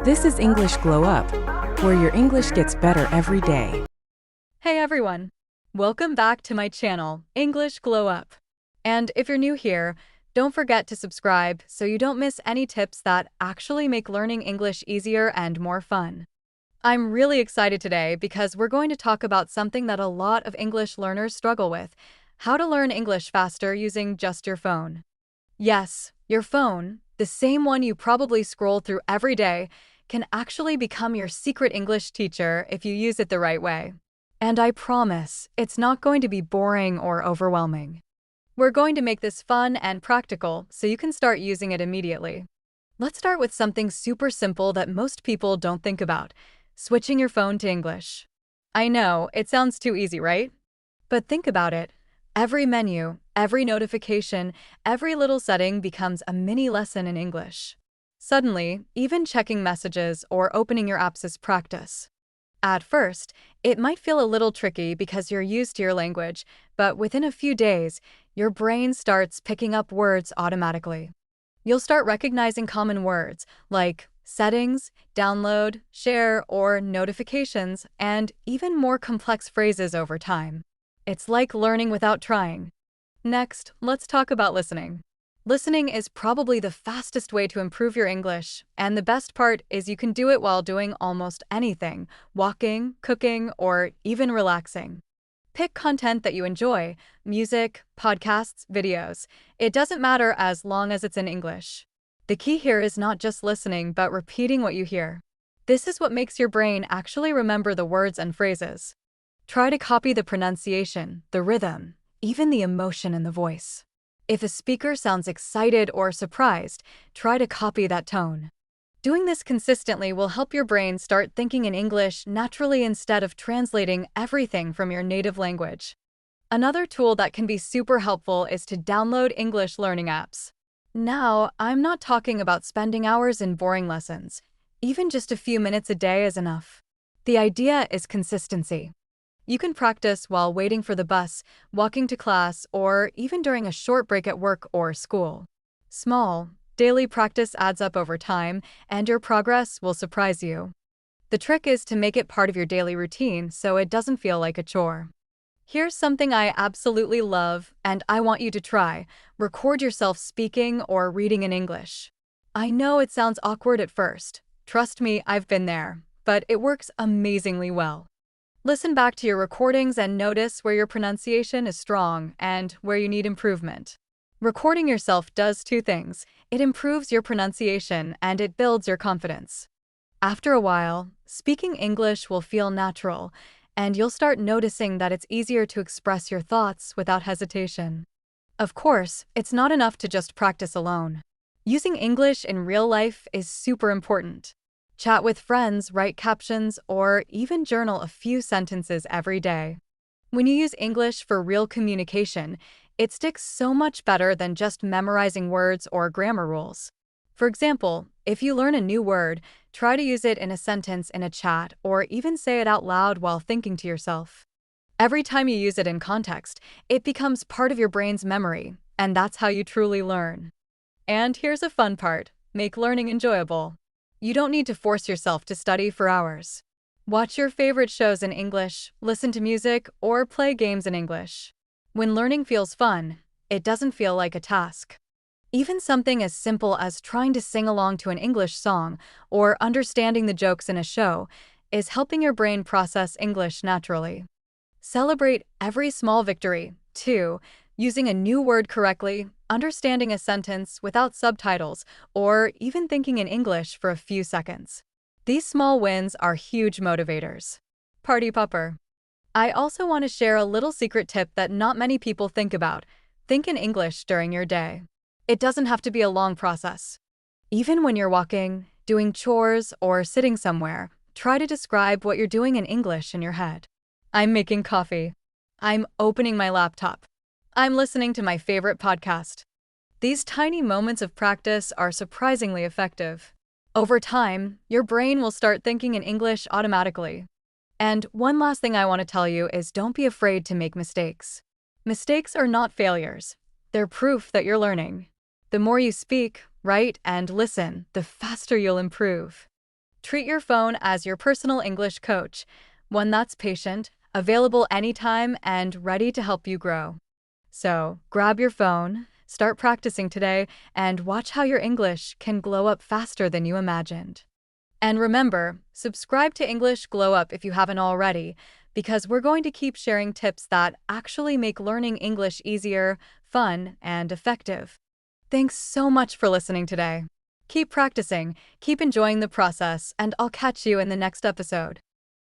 This is English Glow Up, where your English gets better every day. Hey everyone! Welcome back to my channel, English Glow Up. And if you're new here, don't forget to subscribe so you don't miss any tips that actually make learning English easier and more fun. I'm really excited today because we're going to talk about something that a lot of English learners struggle with: how to learn English faster using just your phone. Yes, your phone, the same one you probably scroll through every day, can actually become your secret English teacher if you use it the right way. And I promise, it's not going to be boring or overwhelming. We're going to make this fun and practical so you can start using it immediately. Let's start with something super simple that most people don't think about: switching your phone to English. I know, it sounds too easy, right? But think about it. Every menu, every notification, every little setting becomes a mini lesson in English. Suddenly, even checking messages or opening your apps is practice. At first, it might feel a little tricky because you're used to your language, but within a few days, your brain starts picking up words automatically. You'll start recognizing common words like settings, download, share, or notifications, and even more complex phrases over time. It's like learning without trying. Next, let's talk about listening. Listening is probably the fastest way to improve your English, and the best part is you can do it while doing almost anything: walking, cooking, or even relaxing. Pick content that you enjoy: music, podcasts, videos. It doesn't matter as long as it's in English. The key here is not just listening but repeating what you hear. This is what makes your brain actually remember the words and phrases. Try to copy the pronunciation, the rhythm, even the emotion in the voice. If a speaker sounds excited or surprised, try to copy that tone. Doing this consistently will help your brain start thinking in English naturally instead of translating everything from your native language. Another tool that can be super helpful is to download English learning apps. Now, I'm not talking about spending hours in boring lessons. Even just a few minutes a day is enough. The idea is consistency. You can practice while waiting for the bus, walking to class, or even during a short break at work or school. Small, daily practice adds up over time, and your progress will surprise you. The trick is to make it part of your daily routine so it doesn't feel like a chore. Here's something I absolutely love, and I want you to try: record yourself speaking or reading in English. I know it sounds awkward at first. Trust me, I've been there, but it works amazingly well. Listen back to your recordings and notice where your pronunciation is strong and where you need improvement. Recording yourself does two things: it improves your pronunciation and it builds your confidence. After a while, speaking English will feel natural, and you'll start noticing that it's easier to express your thoughts without hesitation. Of course, it's not enough to just practice alone. Using English in real life is super important. Chat with friends, write captions, or even journal a few sentences every day. When you use English for real communication, it sticks so much better than just memorizing words or grammar rules. For example, if you learn a new word, try to use it in a sentence in a chat or even say it out loud while thinking to yourself. Every time you use it in context, it becomes part of your brain's memory, and that's how you truly learn. And here's a fun part: make learning enjoyable. You don't need to force yourself to study for hours. Watch your favorite shows in English, listen to music, or play games in English. When learning feels fun, it doesn't feel like a task. Even something as simple as trying to sing along to an English song or understanding the jokes in a show is helping your brain process English naturally. Celebrate every small victory, too: using a new word correctly, understanding a sentence without subtitles, or even thinking in English for a few seconds. These small wins are huge motivators. Party popper. I also want to share a little secret tip that not many people think about: think in English during your day. It doesn't have to be a long process. Even when you're walking, doing chores, or sitting somewhere, try to describe what you're doing in English in your head. I'm making coffee. I'm opening my laptop. I'm listening to my favorite podcast. These tiny moments of practice are surprisingly effective. Over time, your brain will start thinking in English automatically. And one last thing I want to tell you is don't be afraid to make mistakes. Mistakes are not failures. They're proof that you're learning. The more you speak, write, and listen, the faster you'll improve. Treat your phone as your personal English coach, one that's patient, available anytime, and ready to help you grow. So, grab your phone, start practicing today, and watch how your English can glow up faster than you imagined. And remember, subscribe to English Glow Up if you haven't already, because we're going to keep sharing tips that actually make learning English easier, fun, and effective. Thanks so much for listening today. Keep practicing, keep enjoying the process, and I'll catch you in the next episode.